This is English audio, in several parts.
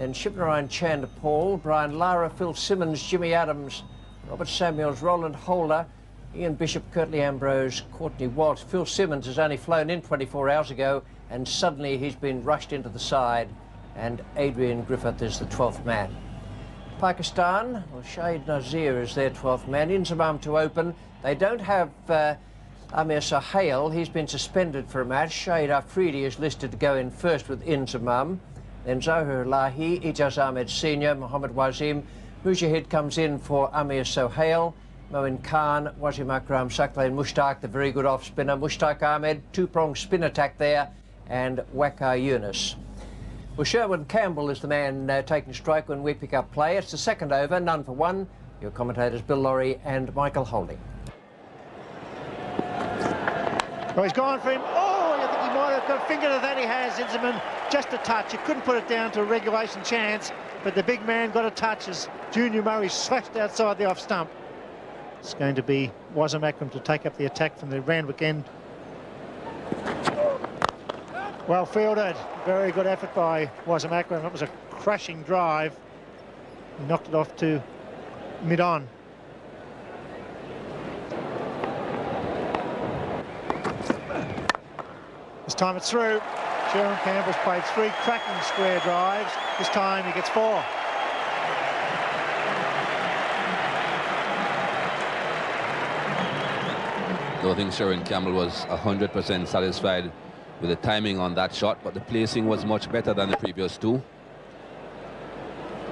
then Shipnarine Chanderpaul, Brian Lara, Phil Simmons, Jimmy Adams, Robert Samuels, Roland Holder, Ian Bishop, Curtly Ambrose, Courtney Walsh. Phil Simmons has only flown in 24 hours ago, and suddenly he's been rushed into the side, and Adrian Griffith is the 12th man. Pakistan, well, Shahid Nazir is their 12th man. Inzamam to open. They don't have Amir Sohail. He's been suspended for a match. Shahid Afridi is listed to go in first with Inzamam. Then Zohar Lahi, Ijaz Ahmed Senior, Mohammad Wazim. Mujahid comes in for Amir Sohail. Moin Khan, Wazim Akram, Saklain Mushtaq, the very good off-spinner. Mushtaq Ahmed, two-pronged spin attack there, and Waqar Younis. Well, Sherwin Campbell is the man taking strike when we pick up play. It's the second over, none for one. Your commentators Bill Laurie and Michael Holding. Well, he's gone for him. Oh, I think he might have got a finger to that. He has, Inzamam. Just a touch. He couldn't put it down to a regulation chance, but the big man got a touch as Junior Murray slashed outside the off stump. It's going to be Wazim Akram to take up the attack from the Randwick end. Well fielded. Very good effort by Wazim Akram. That was a crashing drive. He knocked it off to mid-on. This time it's through. Sherwin Campbell's played 3 cracking square drives. This time he gets 4. I think Sherwin Campbell was 100% satisfied with the timing on that shot, but the placing was much better than the previous 2.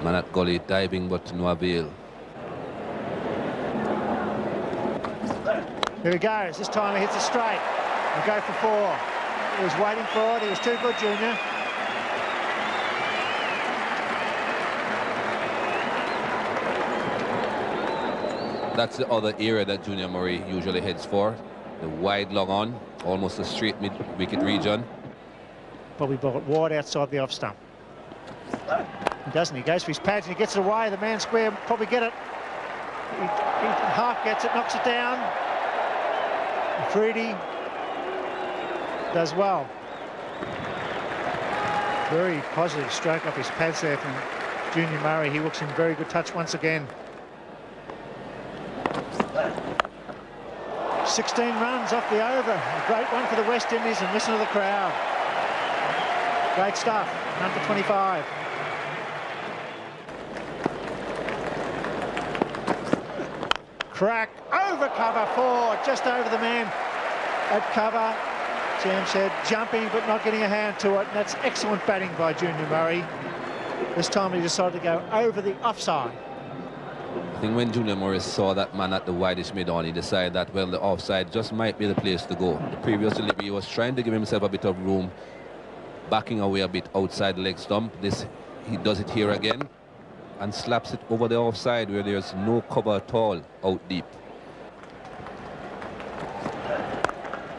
Manat Gully diving, but to no avail. Here he goes. This time he hits it straight. He'll go for 4. He was waiting for it. He was too good, Junior. That's the other area that Junior Murray usually heads for. The wide long on, almost a straight mid-wicket region. Probably bought wide outside the off stump. He doesn't. He goes for his pads and he gets it away. The man square probably get it. He half gets it, knocks it down. Afridi does well. Very positive stroke off his pads there from Junior Murray. He looks in very good touch once again. 16 runs off the over. A great one for the West Indies, and listen to the crowd. Great stuff. None for 25. Crack over cover 4, just over the man at cover. Jamshed jumping but not getting a hand to it, and that's excellent batting by Junior Murray. This time he decided to go over the offside. I think when Junior Murray saw that man at the widest mid-on, he decided that, well, the offside just might be the place to go. The previous delivery, he was trying to give himself a bit of room, backing away a bit outside the leg stump. This, he does it here again and slaps it over the offside where there's no cover at all out deep.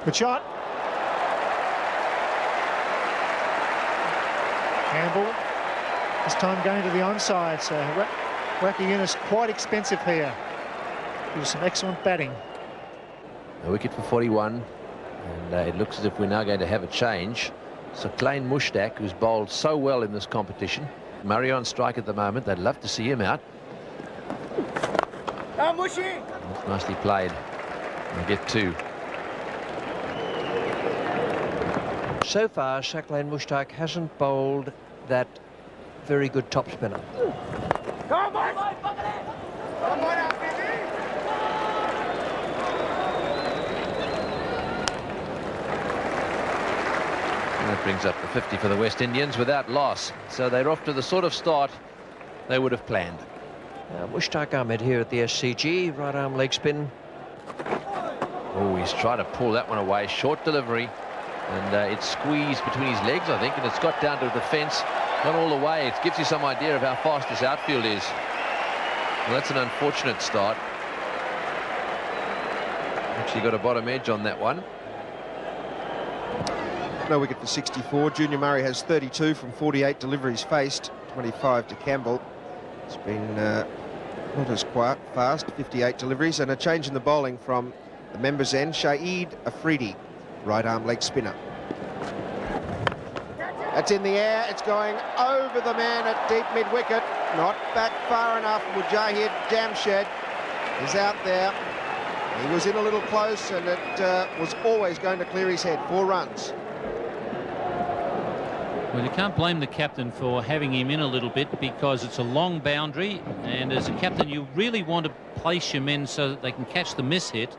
Good shot. Campbell, this time going to the onside, so Waqar Younis quite expensive here. Gives some excellent batting. A wicket for 41, and it looks as if we're now going to have a change. So Klein Mushtaq, who's bowled so well in this competition, Murray on strike at the moment. They'd love to see him out. That's nicely played. We'll get 2. So far, Saklain Mushtaq hasn't bowled that very good top spinner. Come on! And that brings up the 50 for the West Indians without loss. So they're off to the sort of start they would have planned. Mushtaq Ahmed here at the SCG, right arm leg spin. Oh, he's trying to pull that one away. Short delivery. And it's squeezed between his legs, I think, and it's got down to the fence. Not all the way. It gives you some idea of how fast this outfield is. Well, that's an unfortunate start. Actually got a bottom edge on that one. No wicket for 64. Junior Murray has 32 from 48 deliveries faced, 25 to Campbell. It's been not as quite fast, 58 deliveries, and a change in the bowling from the members' end. Shahid Afridi, right arm leg spinner. It's in the air. It's going over the man at deep mid-wicket. Not back far enough. Mujahid Jamshed is out there. He was in a little close, and it was always going to clear his head. 4 runs. Well, you can't blame the captain for having him in a little bit, because it's a long boundary, and as a captain you really want to place your men so that they can catch the miss hit.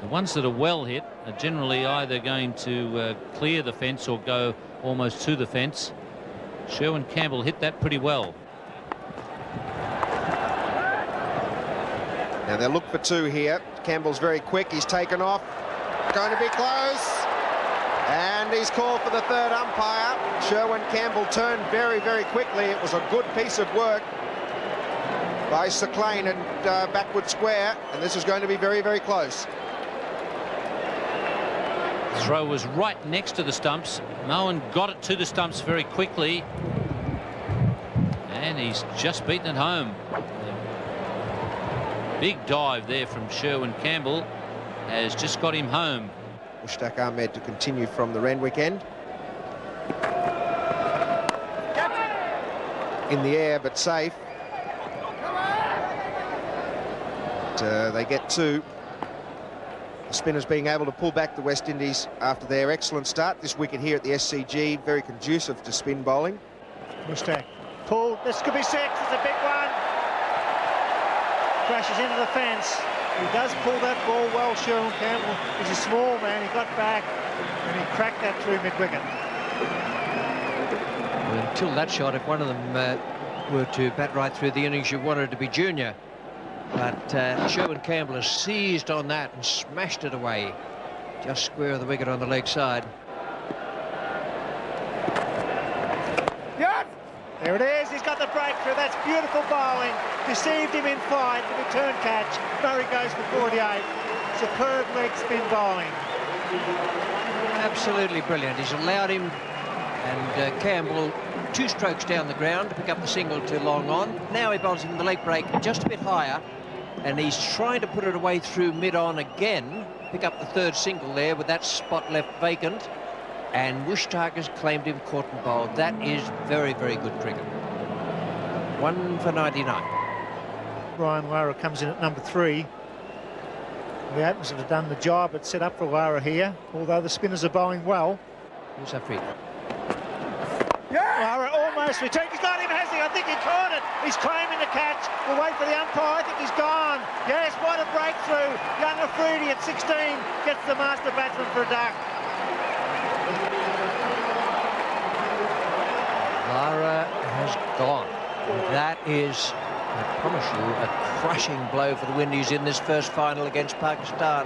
The ones that are well hit are generally either going to clear the fence or go almost to the fence. Sherwin Campbell hit that pretty well. Now they'll look for 2 here. Campbell's very quick. He's taken off. Going to be close. And he's called for the 3rd umpire. Sherwin Campbell turned very, very quickly. It was a good piece of work by Saclane and backward square. And this is going to be very, very close. Throw was right next to the stumps. Moen got it to the stumps very quickly. And he's just beaten it home. Big dive there from Sherwin Campbell has just got him home. Mushtaq Ahmed to continue from the Randwick end. In the air, but safe. But, they get 2. The spinners being able to pull back the West Indies after their excellent start. This wicket here at the SCG, very conducive to spin bowling. Mushtaq pulled. This could be 6. It's a big one. Crashes into the fence. He does pull that ball well, Sherwin Campbell. He's a small man. He got back and he cracked that through mid-wicket. Well, until that shot, if one of them were to bat right through the innings, you wanted it to be Junior. But Sherwin Campbell has seized on that and smashed it away. Just square of the wicket on the leg side. Yes! There it is. He's got the breakthrough. That's beautiful bowling. Deceived him in flight. The return catch. Murray goes for 48. Superb leg spin bowling. Absolutely brilliant. He's allowed him and Campbell 2 strokes down the ground to pick up the single too long on. Now he bowls him in the leg break just a bit higher, and he's trying to put it away through mid-on again, pick up the 3rd single there with that spot left vacant. And Mushtaq has claimed him caught and bowled. That is very, very good cricket. 1 for 99. Brian Lara comes in at number 3. The openers have done the job. It's set up for Lara here, although the spinners are bowling well. Here's Afridi. Lara almost returned. He's got him, has he? I think he caught it. He's claiming the catch. We'll wait for the umpire. I think he's gone. Yes, what a breakthrough. Young Afridi at 16 gets the master batsman for a duck. Lara has gone. That is, I promise you, a crushing blow for the Windies in this first final against Pakistan.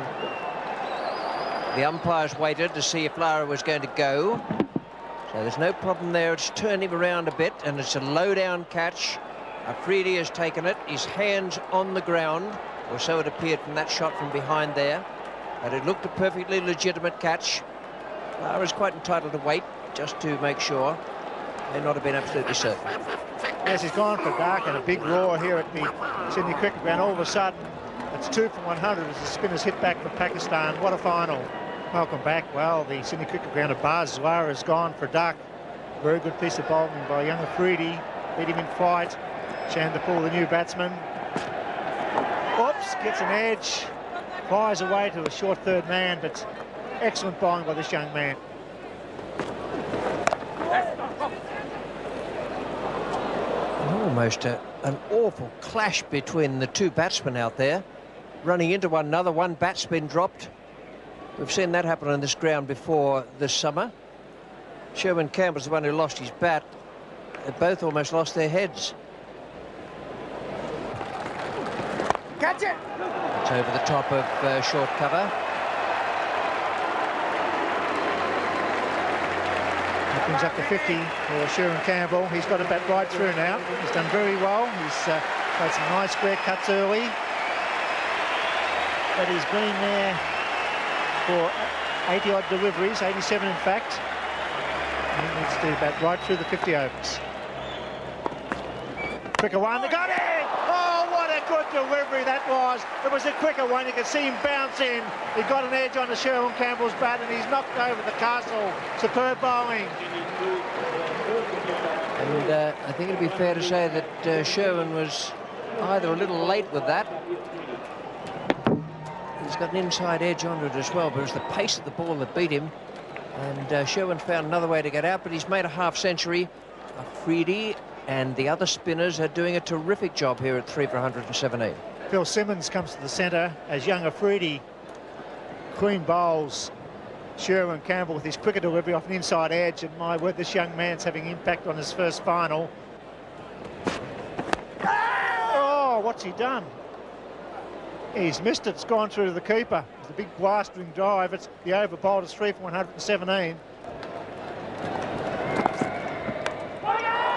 The umpires waited to see if Lara was going to go. So there's no problem there. It's turned him around a bit, and it's a low-down catch. Afridi has taken it. His hands on the ground, or so it appeared from that shot from behind there. But it looked a perfectly legitimate catch. Lara's quite entitled to wait, just to make sure. May not have been absolutely certain. Yes, he's gone for dark, and a big roar here at the Sydney Cricket Ground. All of a sudden, it's 2 for 100 as the spinners hit back for Pakistan. What a final. Welcome back. Well, the Sydney Cricket Ground of bars. Lara's gone for duck. Very good piece of bowling by young Afridi. Beat him in flight. Chanderpaul, the new batsman. Oops, gets an edge. Flies away to a short 3rd man, but excellent bowling by this young man. Almost an awful clash between the 2 batsmen out there, running into one another. One bat spin dropped. We've seen that happen on this ground before this summer. Sherwin Campbell's the one who lost his bat. They both almost lost their heads. Catch it! It's over the top of short cover. That brings up to 50 for Sherwin Campbell. He's got a bat right through now. He's done very well. He's made some nice square cuts early. But he's been there for 80-odd deliveries, 87 in fact. He needs to bat right through the 50 overs. Quicker one, they got it! Oh, what a good delivery that was. It was a quicker one. You could see him bounce in. He got an edge on the Sherwin Campbell's bat, and he's knocked over the castle. Superb bowling. And I think it'd be fair to say that Sherwin was either a little late with that. He's got an inside edge onto it as well, but it was the pace of the ball that beat him. And Sherwin found another way to get out, but he's made a half-century. Afridi and the other spinners are doing a terrific job here at 3 for 117. Phil Simmons comes to the centre as young Afridi clean bowls Sherwin Campbell with his quicker delivery off an inside edge, and my word, this young man's having impact on his first final. Oh, what's he done? He's missed it. It's gone through to the keeper. It's a big blastering drive. It's the over bowled is 3 for 117.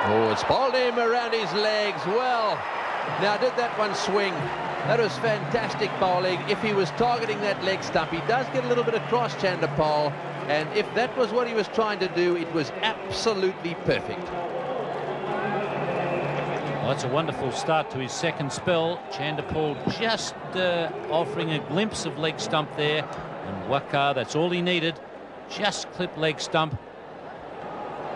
Oh, it's bowled him around his legs. Well, now did that one swing? That was fantastic bowling. If he was targeting that leg stump, he does get a little bit across Chanderpaul, and if that was what he was trying to do, it was absolutely perfect. Well, that's a wonderful start to his second spell. Chanderpaul just offering a glimpse of leg stump there, and Waqar, that's all he needed, just clip leg stump.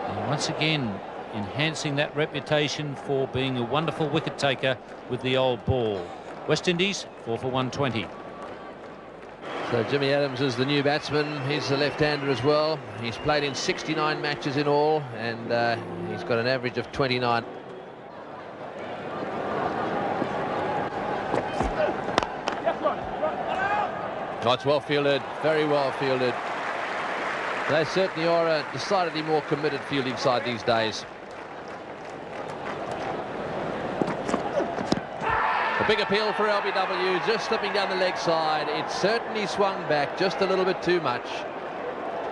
And once again, enhancing that reputation for being a wonderful wicket taker with the old ball. West Indies 4 for 120. So Jimmy Adams is the new batsman. He's a left-hander as well. He's played in 69 matches in all, and he's got an average of 29. Oh, it's well fielded, very well fielded. They certainly are a decidedly more committed fielding side these days. A big appeal for LBW, just slipping down the leg side. It certainly swung back just a little bit too much.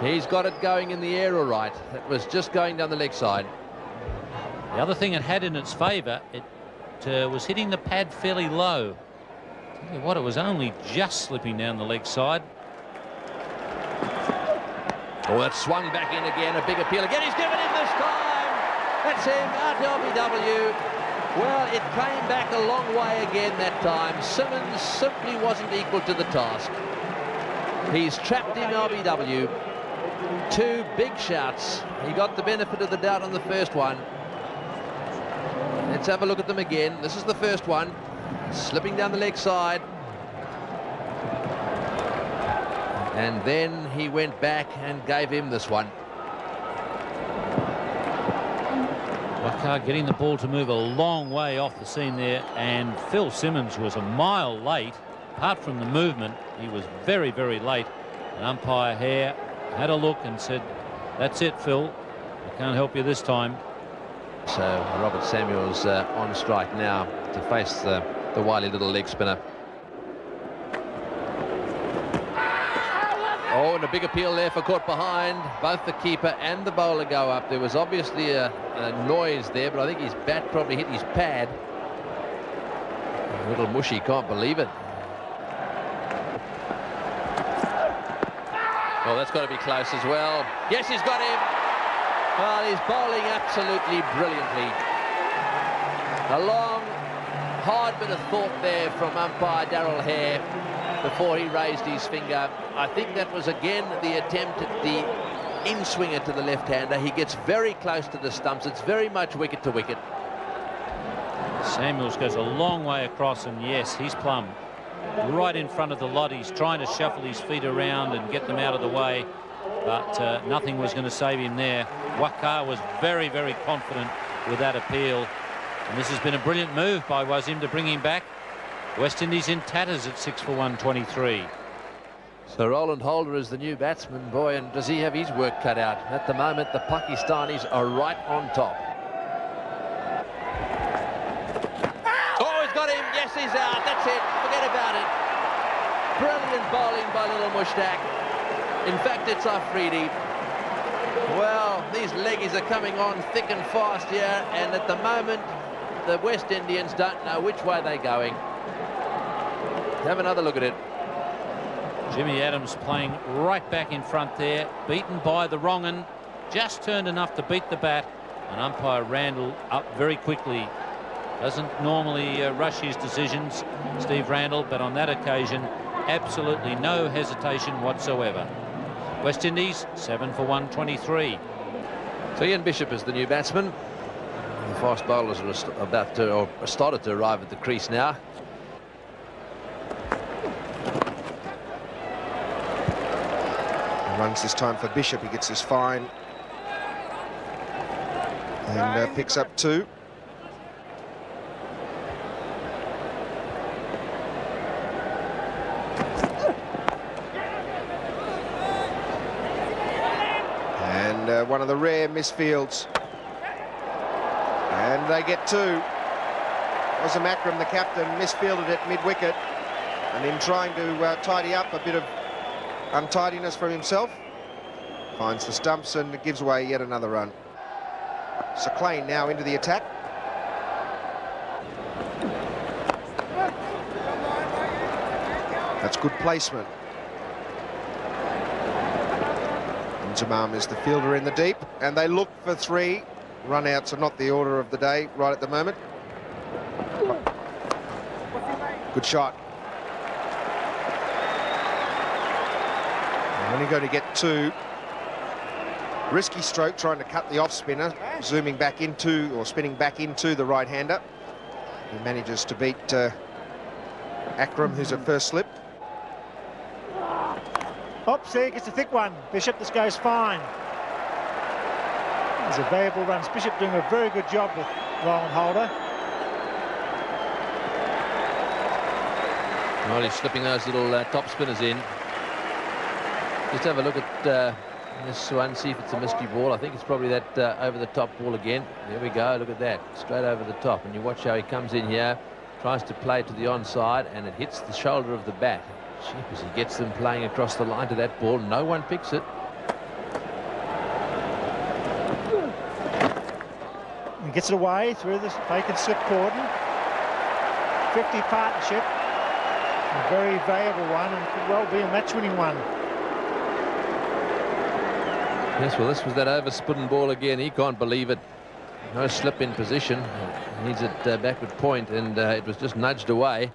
He's got it going in the air all right. It was just going down the leg side. The other thing it had in its favour, it was hitting the pad fairly low. Tell you what, it was only just slipping down the leg side. Oh, that swung back in again. A big appeal again. He's given him this time. That's him out to LBW. Well, it came back a long way again that time. Simmons simply wasn't equal to the task. He's trapped in LBW. 2 big shouts. He got the benefit of the doubt on the first one. Let's have a look at them again. This is the first one. Slipping down the leg side. And then he went back and gave him this one. Waqar getting the ball to move a long way off the seam there, and Phil Simmons was a mile late. Apart from the movement, he was very, very late. And umpire Hare had a look and said, "That's it, Phil. We can't help you this time." So Robert Samuels on strike now to face the wily little leg spinner. Oh, and a big appeal there for caught behind. Both the keeper and the bowler go up. There was obviously a noise there, but I think his bat probably hit his pad. Little Mushy can't believe it. Oh, that's got to be close as well. Yes, he's got him. Well, he's bowling absolutely brilliantly. A long, hard bit of thought there from umpire Darryl Hare before he raised his finger. I think that was again the attempt at the in-swinger to the left-hander. He gets very close to the stumps. It's very much wicket to wicket. Samuels goes a long way across, and yes, he's plumb right in front of the lot. He's trying to shuffle his feet around and get them out of the way, but nothing was going to save him there. Waqar was very, very confident with that appeal, and this has been a brilliant move by Wasim to bring him back. West Indies in tatters at 6 for 123. So Roland Holder is the new batsman, boy, and does he have his work cut out. At the moment, the Pakistanis are right on top. Oh, he's got him. Yes, he's out. That's it. Forget about it. Brilliant bowling by little Mushtaq. In fact, it's Afridi. Well, these leggies are coming on thick and fast here, and at the moment, the West Indians don't know which way they're going. Have another look at it. Jimmy Adams playing right back in front there, beaten by the wrong un, just turned enough to beat the bat, and umpire Randall up very quickly. Doesn't normally rush his decisions, Steve Randall, but on that occasion, absolutely no hesitation whatsoever. West Indies 7 for 123. So Ian Bishop is the new batsman. The fast bowlers are about to, or started to arrive at the crease now. Runs this time for Bishop. He gets his fine and picks up 2. And one of the rare misfields. And they get 2. Wasam Akram, the captain, misfielded it mid-wicket. And in trying to tidy up a bit of untidiness from himself, finds the stumps and gives away yet another run. Saqlain now into the attack. That's good placement. Inzamam is the fielder in the deep, and they look for 3. Run-outs are not the order of the day right at the moment. Good shot. They're only going to get 2. Risky stroke, trying to cut the off-spinner, zooming back into, or spinning back into the right-hander. He manages to beat Akram, who's at first slip. Oops, there gets a thick one. Bishop, this goes fine. There's a valuable run. Bishop doing a very good job with Rowan Holder. Well, he's slipping those little top spinners in. Just have a look at this one, see if it's a mystery ball. I think it's probably that over-the-top ball again. There we go, look at that, straight over the top. And you watch how he comes in here, tries to play to the onside, and it hits the shoulder of the bat. Jeepers, he gets them playing across the line to that ball. No one picks it. He gets it away through this vacant slip cordon. 50 partnership. A very valuable one, and could well be a match-winning one. Yes, well, this was that over-spin ball again. He can't believe it. No slip in position. He needs it backward point, and it was just nudged away.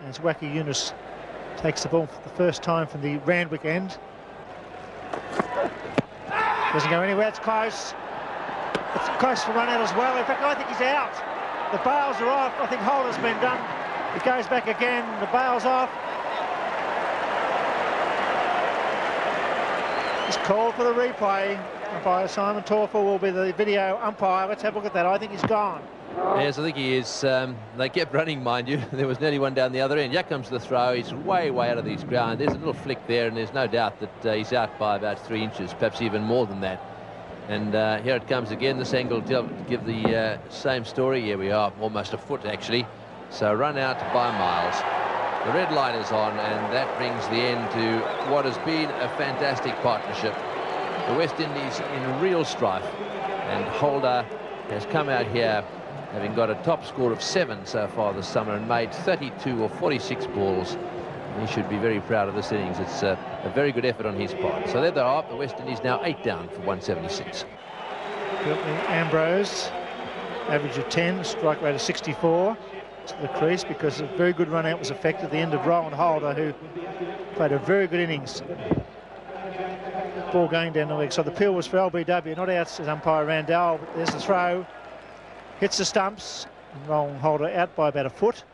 As Waqar Younis takes the ball for the first time from the Randwick end. Doesn't go anywhere, it's close. It's close for run out as well. In fact, I think he's out. The bails are off. I think Holder's been done. It goes back again. The bail's off. He's called for the replay. Umpire Simon Torfer will be the video umpire. Let's have a look at that. I think he's gone. Yes, I think he is. They kept running, mind you. There was nearly one down the other end. Here comes the throw. He's way, way out of his ground. There's a little flick there, and there's no doubt that he's out by about 3 inches, perhaps even more than that. And here it comes again. This angle to give the same story. Here we are, almost a foot, actually. So run out by Miles. The red light is on, and that brings the end to what has been a fantastic partnership. The West Indies in real strife, and Holder has come out here having got a top score of 7 so far this summer and made 32 or 46 balls. He should be very proud of this innings. It's a very good effort on his part. So there they are. The West Indies now 8 down for 176. Ambrose, average of 10, strike rate of 64 to the crease because a very good run out was effected at the end of Rowan Holder, who played a very good innings. Ball going down the leg. So the peel was for LBW, not out, says umpire Randall. But there's the throw. Hits the stumps. Rowan Holder out by about a foot.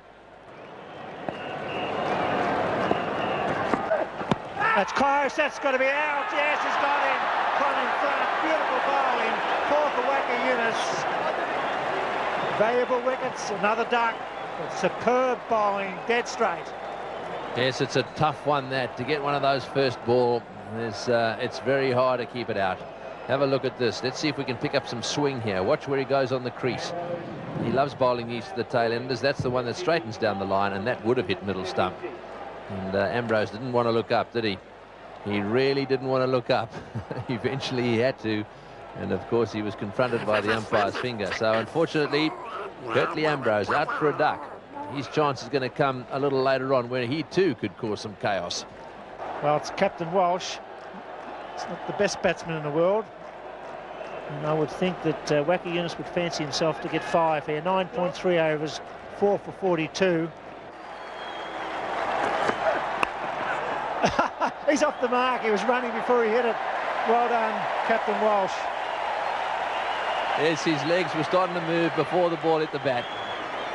That's close. That's got to be out. Yes, he's got him. From in front. Beautiful bowling. 4 for Waqar Younis. Valuable wickets. Another duck. Superb bowling. Dead straight. Yes, it's a tough one, that, to get one of those first ball. It's very hard to keep it out. Have a look at this. Let's see if we can pick up some swing here. Watch where he goes on the crease. He loves bowling these to the tail enders. That's the one that straightens down the line, and that would have hit middle stump. And Ambrose didn't want to look up, did he? He really didn't want to look up. Eventually he had to, and of course he was confronted by the umpire's finger. So unfortunately, Curtly Ambrose out for a duck. His chance is going to come a little later on, where he too could cause some chaos. Well, it's Captain Walsh. It's not the best batsman in the world, and I would think that Waqar Younis would fancy himself to get 5 here. 9.3 overs, 4 for 42. He's off the mark. He was running before he hit it. Well done, Captain Walsh. Yes, his legs were starting to move before the ball hit the bat.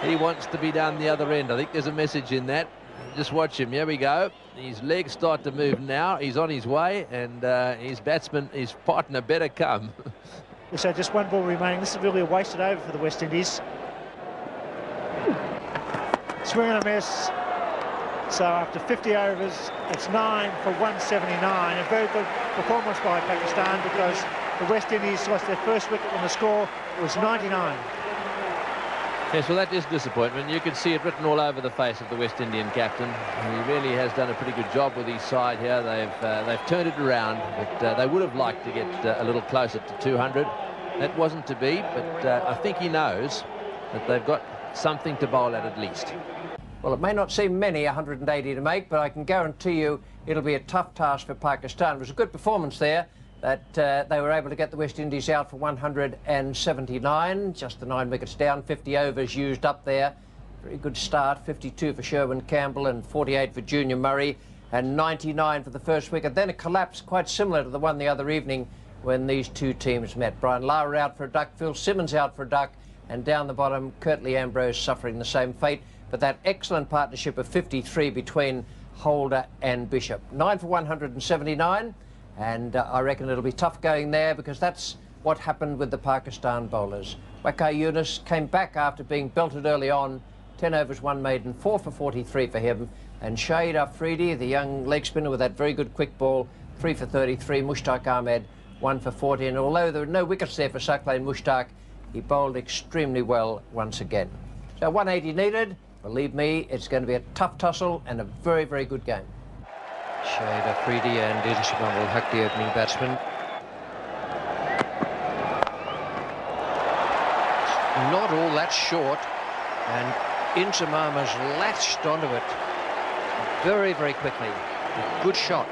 He wants to be down the other end. I think there's a message in that. Just watch him. Here we go. His legs start to move now. He's on his way, and his batsman, his partner, better come. So just one ball remaining. This is really a wasted over for the West Indies. Swing and a miss. So after 50 overs, it's 9 for 179. A very good performance by Pakistan, because the West Indies lost their first wicket when the score was 99. Yes, well, that is disappointment. You can see it written all over the face of the West Indian captain. He really has done a pretty good job with his side here. They've turned it around, but they would have liked to get a little closer to 200. That wasn't to be, but I think he knows that they've got something to bowl at least. Well, it may not seem many 180 to make, but I can guarantee you it'll be a tough task for Pakistan. It was a good performance there, that they were able to get the West Indies out for 179, just the 9 wickets down, 50 overs used up there. Very good start, 52 for Sherwin Campbell and 48 for Junior Murray, and 99 for the first wicket. Then a collapse quite similar to the one the other evening when these two teams met. Brian Lara out for a duck, Phil Simmons out for a duck, and down the bottom, Curtly Ambrose suffering the same fate. But that excellent partnership of 53 between Holder and Bishop. 9 for 179. And I reckon it'll be tough going there, because that's what happened with the Pakistan bowlers. Waqar Younis came back after being belted early on. 10 overs, 1 maiden, 4 for 43 for him. And Shahid Afridi, the young leg spinner with that very good quick ball, 3 for 33. Mushtaq Ahmed, 1 for 40. And although there were no wickets there for Saqlain Mushtaq, he bowled extremely well once again. So 180 needed. Believe me, it's going to be a tough tussle and a very, very good game. Shahid Afridi and Inzamam will hug the opening batsman. Not all that short, and Inzamam has latched onto it very, very quickly. A good shot.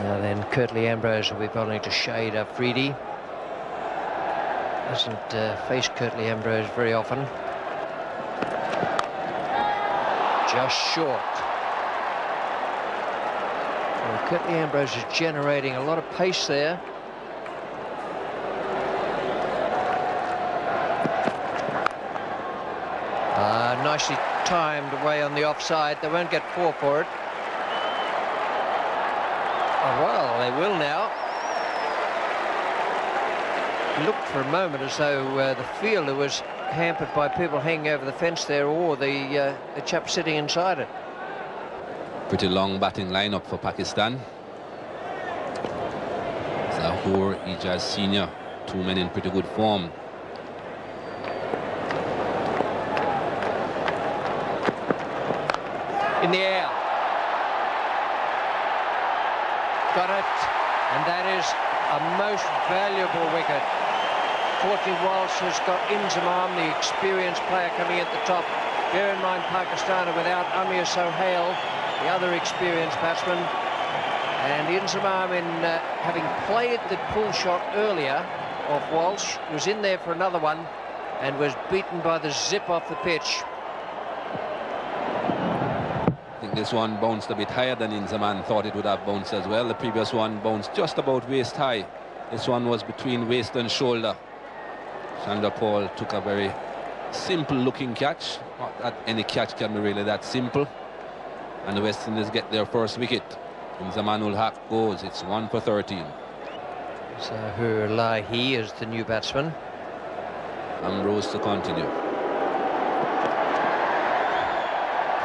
Now then, Curtly Ambrose will be bowling to Shahid Afridi. Hasn't faced Curtly Ambrose very often. Just short. Well, Curtly Ambrose is generating a lot of pace there. Nicely timed away on the offside. They won't get 4 for it. Oh, well, they will now. It looked for a moment as though the fielder was hampered by people hanging over the fence there, or the chap sitting inside it. Pretty long batting lineup for Pakistan. Zahoor, Ijaz Senior, 2 men in pretty good form. In the air. Got it. And that is a most valuable wicket. Courtney Walsh has got Inzamam, the experienced player, coming at the top. Bear in mind, Pakistan are without Amir Sohail, the other experienced batsman. And Inzamam, in having played the pull shot earlier of Walsh, was in there for another one and was beaten by the zip off the pitch. I think this one bounced a bit higher than Inzamam thought it would have bounced as well. The previous one bounced just about waist high. This one was between waist and shoulder. Chanderpaul took a very simple looking catch. Not that any catch can be really that simple. And the West Indies get their first wicket. Inzamam Haq goes. It's 1 for 13. Zahoor Lahi is the new batsman. Ambrose to continue.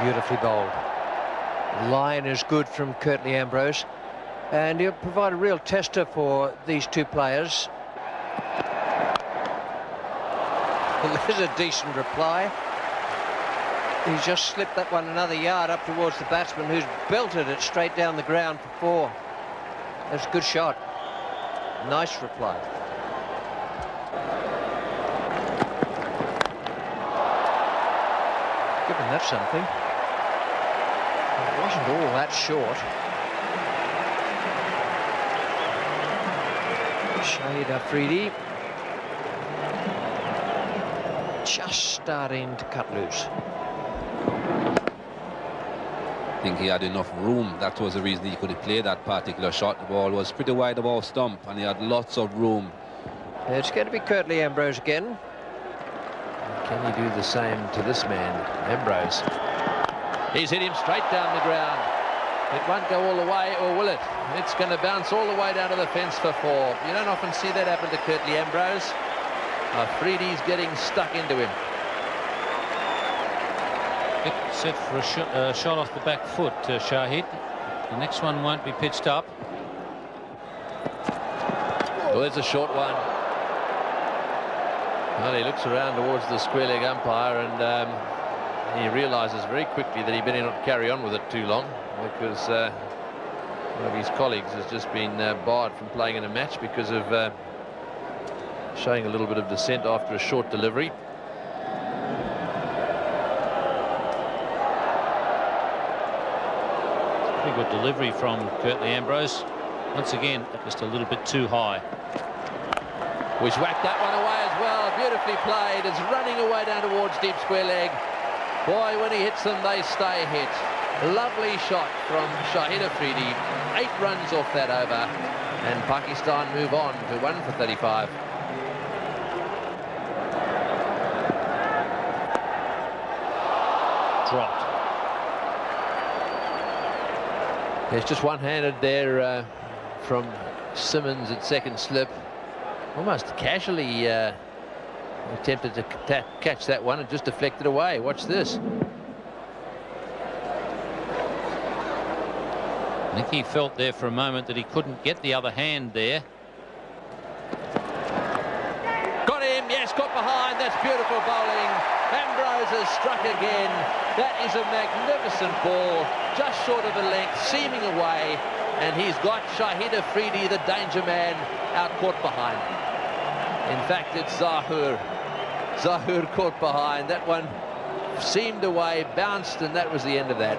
Beautifully bowled. Line is good from Curtly Ambrose, and he'll provide a real tester for these two players. There's a decent reply. He's just slipped that one another yard up towards the batsman, who's belted it straight down the ground for 4. That's a good shot. Nice reply. Given that something. It wasn't all that short. Shahid Afridi just starting to cut loose. I think he had enough room. That was the reason he could play that particular shot. The ball was pretty wide of off stump, and he had lots of room. It's going to be Curtly Ambrose again. Can he do the same to this man, Ambrose? He's hit him straight down the ground. It won't go all the way, or will it? It's going to bounce all the way down to the fence for 4. You don't often see that happen to Curtly Ambrose. Afridi's getting stuck into him. Set for a shot off the back foot, Shahid. The next one won't be pitched up. Well, there's a short one. Well, he looks around towards the square leg umpire, and he realizes very quickly that he better not carry on with it too long, because one of his colleagues has just been barred from playing in a match because of showing a little bit of dissent after a short delivery. Pretty good delivery from Curtly Ambrose. Once again, just a little bit too high. He's whacked that one away as well. Beautifully played. It's running away down towards deep square leg. Boy, when he hits them, they stay hit. Lovely shot from Shahid Afridi. 8 runs off that over. And Pakistan move on to 1 for 35. Dropped. There's just one-handed there from Simmons at second slip. Almost casually attempted to catch that one and just deflected away. Watch this. I think he felt there for a moment that he couldn't get the other hand there. Got him, yes, got behind. That's beautiful bowling. Ambrose has struck again. That is a magnificent ball, just short of a length, seaming away, and he's got Shahid Afridi, the danger man, out caught behind. In fact, it's Zahur. Zahur caught behind. That one seamed away, bounced, and that was the end of that.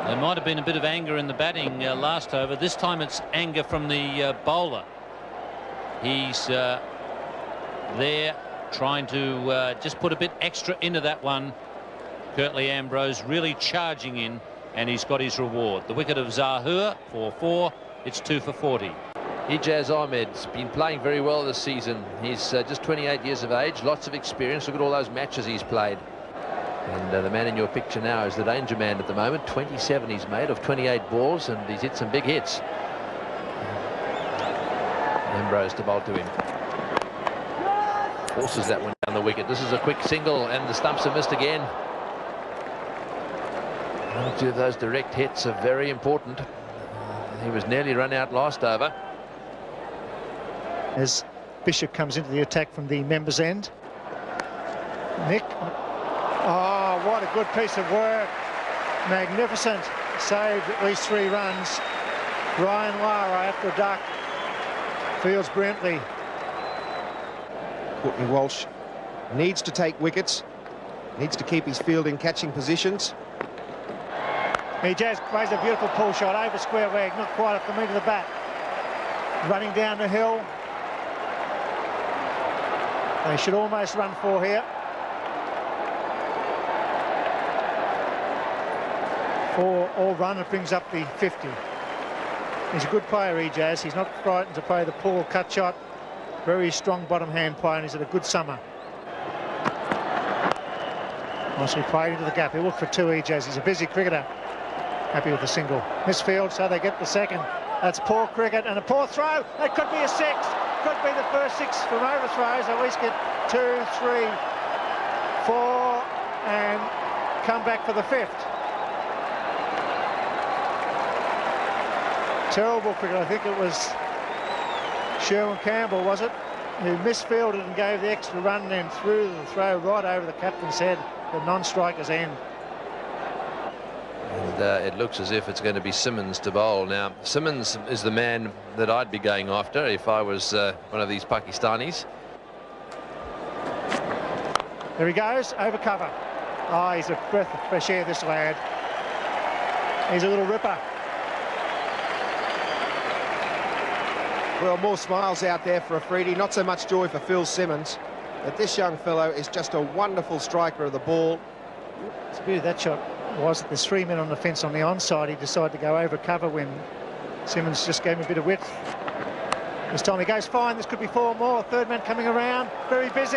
There might have been a bit of anger in the batting last over. This time it's anger from the bowler. He's there trying to just put a bit extra into that one. Curtly Ambrose really charging in, and he's got his reward. The wicket of Zahur for 4. It's 2 for 40. Ijaz Ahmed's been playing very well this season. He's just 28 years of age, lots of experience. Look at all those matches he's played. And the man in your picture now is the danger man at the moment. 27 he's made of 28 balls, and he's hit some big hits. Ambrose to bowl to him. Forces that one down the wicket. This is a quick single, and the stumps are missed again. 1 or 2 of those direct hits are very important. He was nearly run out last over. As Bishop comes into the attack from the members' end. Nick. Oh, what a good piece of work. Magnificent. Saved at least 3 runs. Ryan Lara after a duck. Fields brilliantly. Courtney Walsh needs to take wickets. Needs to keep his field in catching positions. Ijaz plays a beautiful pull shot over square leg, not quite at the meat of the bat. Running down the hill. They should almost run 4 here. 4 all run, it brings up the 50. He's a good player, Ijaz. He's not frightened to play the pull cut shot. Very strong bottom hand player, and he's had a good summer. Nicely played into the gap. He'll look for 2, Ijaz. He's a busy cricketer. Happy with the single. Misfield, so they get the second. That's poor cricket and a poor throw. That could be a 6. Could be the first 6 from overthrows. At least get 2, 3, 4, and come back for the 5th. Terrible cricket. I think it was Sherwin Campbell, was it, who misfielded and gave the extra run and then threw the throw right over the captain's head at non-striker's end. And it looks as if it's going to be Simmons to bowl. Now, Simmons is the man that I'd be going after if I was one of these Pakistanis. There he goes, over cover. Oh, he's a breath of fresh air, this lad. He's a little ripper. Well, more smiles out there for Afridi. Not so much joy for Phil Simmons. But this young fellow is just a wonderful striker of the ball. It's a beauty, that shot. was that there's 3 men on the fence on the onside. He decided to go over cover when Simmons just gave him a bit of width. This time he goes fine. This could be 4 more. Third man coming around. Very busy.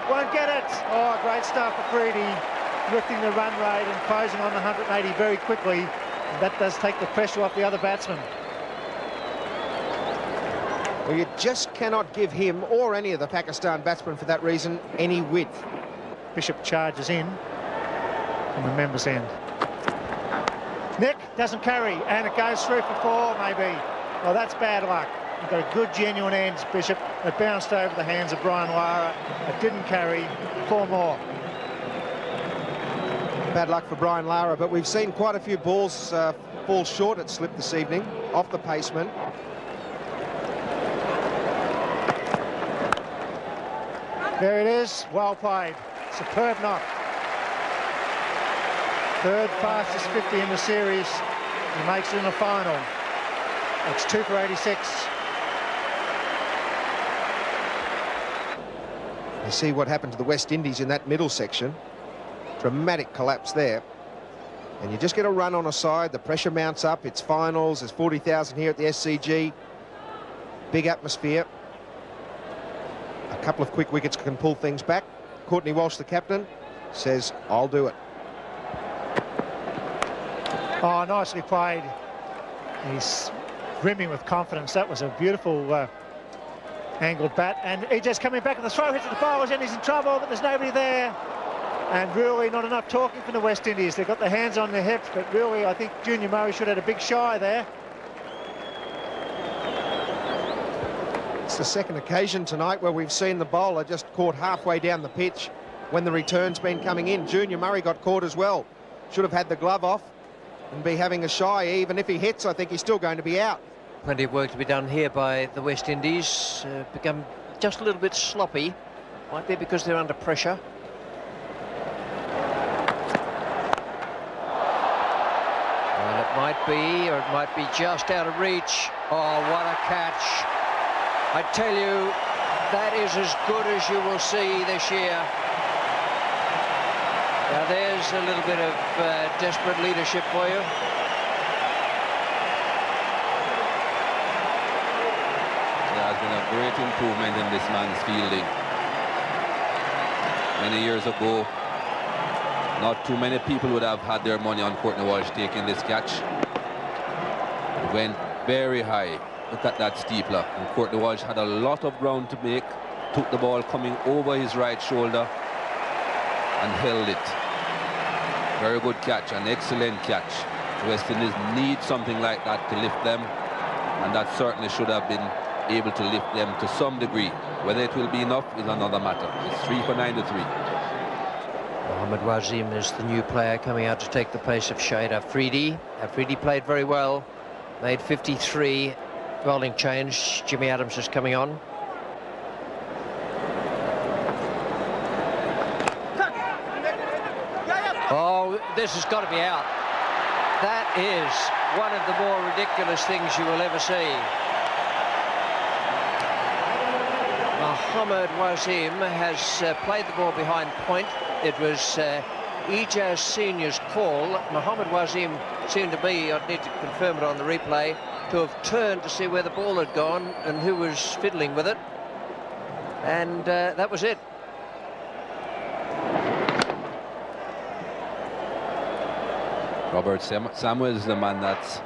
Won't get it. Oh, great stuff for Afridi. Lifting the run rate and closing on the 180 very quickly. And that does take the pressure off the other batsman. Well, you just cannot give him, or any of the Pakistan batsmen for that reason, any width. Bishop charges in from the members' end. Nick doesn't carry, and it goes through for 4, maybe. Well, that's bad luck. You've got a good, genuine end, Bishop. It bounced over the hands of Brian Lara. It didn't carry. 4 more. Bad luck for Brian Lara, but we've seen quite a few balls fall short at slip this evening, off the paceman. There it is. Well played. Superb knock. Third fastest 50 in the series. He makes it in the final. It's 2 for 86. You see what happened to the West Indies in that middle section. Dramatic collapse there. And you just get a run on a side, the pressure mounts up, it's finals, there's 40,000 here at the SCG. Big atmosphere. A couple of quick wickets can pull things back. Courtney Walsh, the captain, says, I'll do it. Oh, nicely played. He's brimming with confidence. That was a beautiful angled bat. And he just coming back, and the throw hits at the bowler's end. He's in trouble, but there's nobody there. And really not enough talking from the West Indies. They've got their hands on their hips, but really I think Junior Murray should have had a big shy there. It's the second occasion tonight where we've seen the bowler just caught halfway down the pitch when the return's been coming in. Junior Murray got caught as well. Should have had the glove off and be having a shy. Even if he hits, I think he's still going to be out. Plenty of work to be done here by the West Indies. Become just a little bit sloppy. Might be because they're under pressure. Well, it might be, or it might be just out of reach. Oh, what a catch. I tell you, that is as good as you will see this year. Now, there's a little bit of desperate leadership for you. There has been a great improvement in this man's fielding. Many years ago, not too many people would have had their money on Courtney Walsh taking this catch. It went very high. Look at that steepler. And Courtney Walsh had a lot of ground to make. Took the ball coming over his right shoulder and held it. Very good catch, an excellent catch. West Indies need something like that to lift them, and that certainly should have been able to lift them to some degree. Whether it will be enough is another matter. It's 3 for 93. Mohammad Wasim is the new player coming out to take the place of Shahid Afridi. Afridi played very well, made 53. Bowling change. Jimmy Adams is coming on. Oh, this has got to be out. That is one of the more ridiculous things you will ever see. Mohammad Wasim has played the ball behind point. It was Ijaz Senior's call. Mohammad Wasim seemed to be, I'd need to confirm it on the replay, to have turned to see where the ball had gone and who was fiddling with it. And that was it. Robert Samuel is the man that's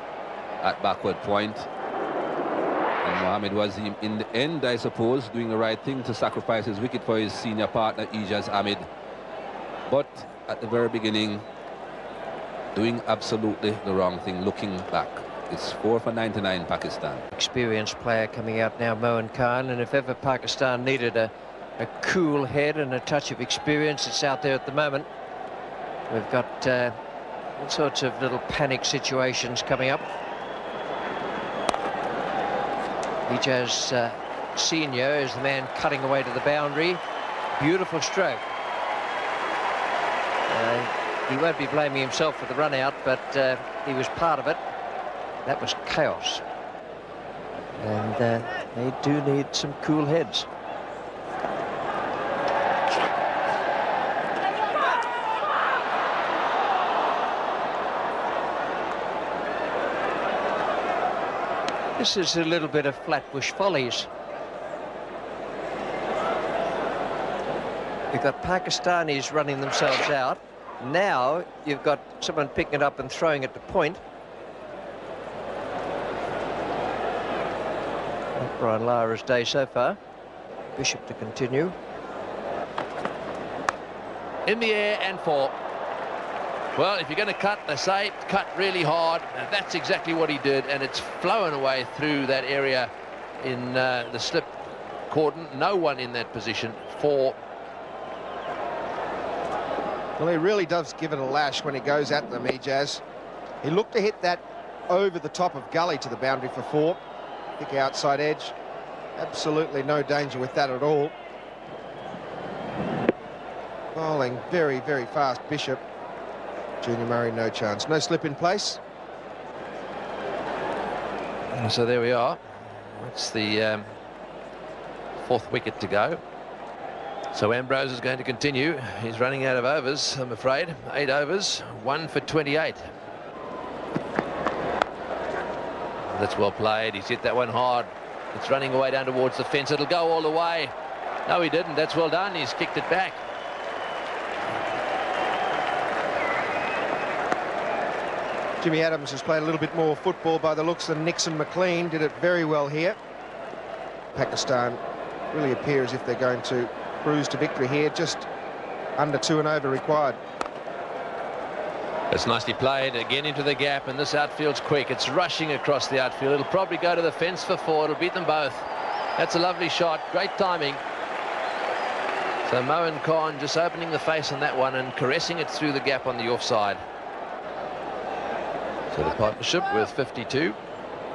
at backward point. And Mohammad Wasim, in the end, I suppose, doing the right thing to sacrifice his wicket for his senior partner, Ijaz Ahmed. But at the very beginning, doing absolutely the wrong thing, looking back. It's 4 for 99, Pakistan. Experienced player coming out now, Moin Khan, and if ever Pakistan needed a cool head and a touch of experience, it's out there at the moment. We've got all sorts of little panic situations coming up. Ijaz Senior is the man cutting away to the boundary. Beautiful stroke. He won't be blaming himself for the run out, but he was part of it. That was chaos. And they do need some cool heads. This is a little bit of Flatbush Follies. You've got Pakistanis running themselves out. Now you've got someone picking it up and throwing it to point. Brian Lara's day so far. Bishop to continue. In the air and 4. Well, if you're going to cut, they say cut really hard, and that's exactly what he did, and it's flown away through that area in the slip cordon. No one in that position. 4. Well, he really does give it a lash when he goes at them, Ejaz. He looked to hit that over the top of gully to the boundary for 4. Thick outside edge. Absolutely no danger with that at all. Bowling very, very fast, Bishop. Junior Murray, no chance. No slip in place. So there we are. It's the 4th wicket to go. So Ambrose is going to continue. He's running out of overs, I'm afraid. 8 overs, 1 for 28. That's well played. He's hit that one hard. It's running away down towards the fence. It'll go all the way. No, he didn't. That's well done. He's kicked it back. Jimmy Adams has played a little bit more football by the looks than Nixon McLean. Did it very well here. Pakistan really appear as if they're going to cruise to victory here. Just under 2 and over required. It's nicely played again into the gap, and this outfield's quick. It's rushing across the outfield. It'll probably go to the fence for 4. It'll beat them both. That's a lovely shot. Great timing. So Mohan Khan just opening the face on that one and caressing it through the gap on the offside. So the partnership with 52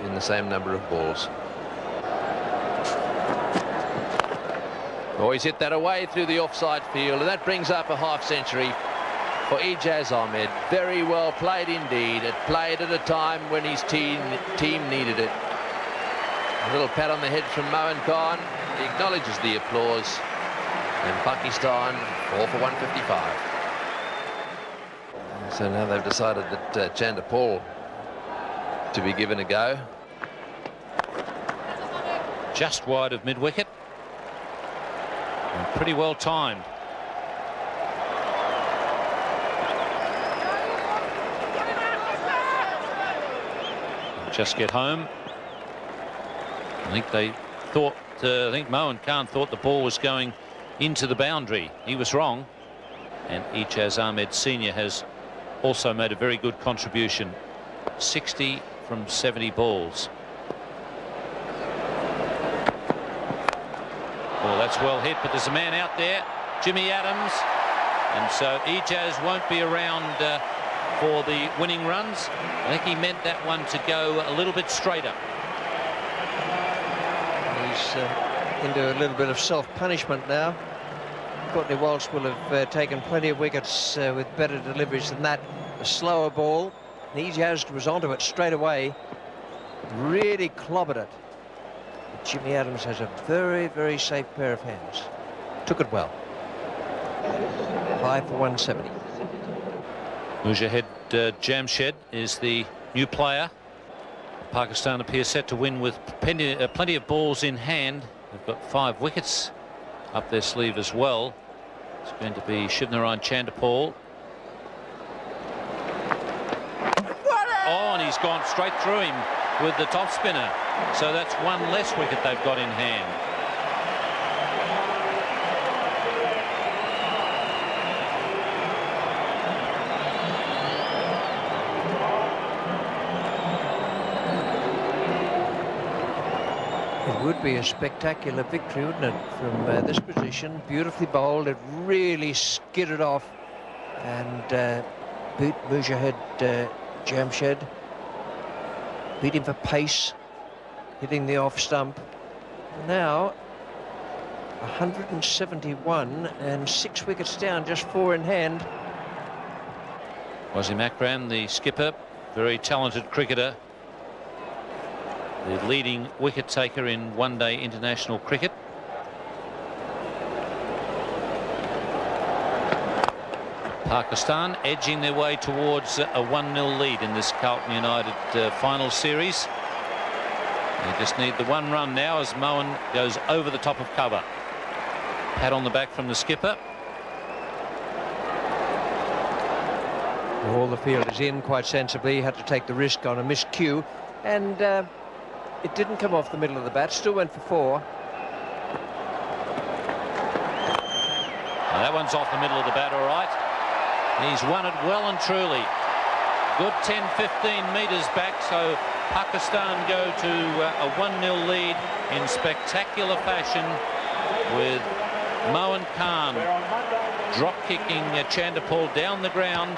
in the same number of balls. Oh, he's hit that away through the offside field, and that brings up a half-century for Ejaz Ahmed. Very well played indeed. It played at a time when his team needed it. A little pat on the head from Mohan Khan. He acknowledges the applause. And Pakistan 4 for 155. So now they've decided that Chanderpaul to be given a go. Just wide of mid-wicket. And pretty well timed. Just get home. I think they thought, I think Mohan Khan thought the ball was going into the boundary. He was wrong. And Ejaz Ahmed Sr. has also made a very good contribution. 60 from 70 balls. Well, that's well hit, but there's a man out there, Jimmy Adams. And so Ejaz won't be around for the winning runs. I think he meant that one to go a little bit straighter. He's into a little bit of self-punishment now. Courtney Walsh will have taken plenty of wickets with better deliveries than that. A slower ball. Ejaz was onto it straight away. Really clobbered it. But Jimmy Adams has a very, very safe pair of hands. Took it well. 5 for 170. Mujahid Jamshed is the new player. Pakistan appears set to win with plenty of balls in hand. They've got 5 wickets up their sleeve as well. It's going to be Shivnarine Chanderpaul. Oh, and he's gone straight through him with the top spinner. So that's 1 less wicket they've got in hand. It would be a spectacular victory, wouldn't it, from this position. Beautifully bowled. It really skidded off and beat Mujahid Jamshed. Beat him for pace, hitting the off stump. Now 171 and 6 wickets down, just 4 in hand. Wasim Akram, the skipper, very talented cricketer. The leading wicket taker in one-day international cricket. Pakistan edging their way towards a 1-0 lead in this Carlton United final series. They just need the one run now as Moen goes over the top of cover. Pat on the back from the skipper. All the fielders in quite sensibly, had to take the risk on a missed cue, and it didn't come off the middle of the bat, still went for 4. Now that one's off the middle of the bat, all right. He's won it well and truly. Good 10-15 metres back, so Pakistan go to a 1-0 lead in spectacular fashion with Moen Khan drop-kicking Chanderpaul down the ground.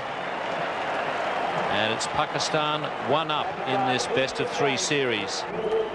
And it's Pakistan 1 up in this best-of-3 series.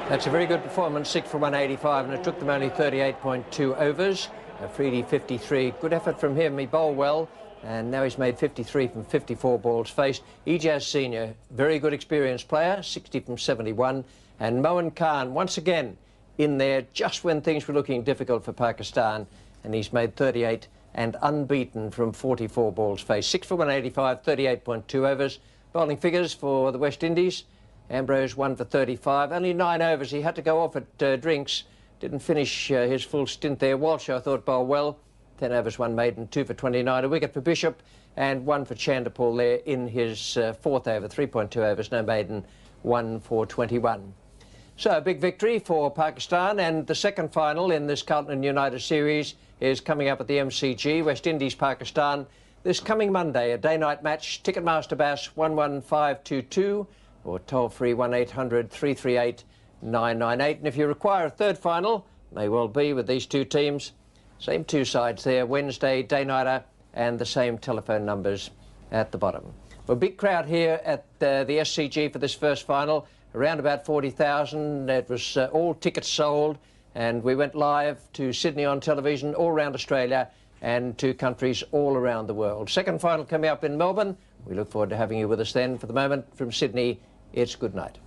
That's a very good performance, 6 for 185, and it took them only 38.2 overs. Afridi 53, good effort from him. He bowled well, and now he's made 53 from 54 balls faced. Ijaz Senior, very good experienced player, 60 from 71. And Moen Khan, once again, in there just when things were looking difficult for Pakistan, and he's made 38 and unbeaten from 44 balls faced. 6 for 185, 38.2 overs. Bowling figures for the West Indies. Ambrose 1 for 35, only 9 overs. He had to go off at drinks. Didn't finish his full stint there. Walsh, I thought, bowled well. 10 overs, 1 maiden, 2 for 29. A wicket for Bishop and 1 for Chanderpaul there in his 4th over. 3.2 overs, no maiden, 1 for 21. So a big victory for Pakistan, and the second final in this Carlton United series is coming up at the MCG, West Indies, Pakistan. This coming Monday, a day-night match. Ticketmaster Bass 11522 or toll-free 1800 338 998. And if you require a third final, may well be with these two teams. Same two sides there, Wednesday, day-nighter, and the same telephone numbers at the bottom. Well, big crowd here at the SCG for this first final, around about 40,000. It was all tickets sold, and we went live to Sydney on television, all around Australia, and to countries all around the world. Second final coming up in Melbourne. We look forward to having you with us then. For the moment, from Sydney, it's good night.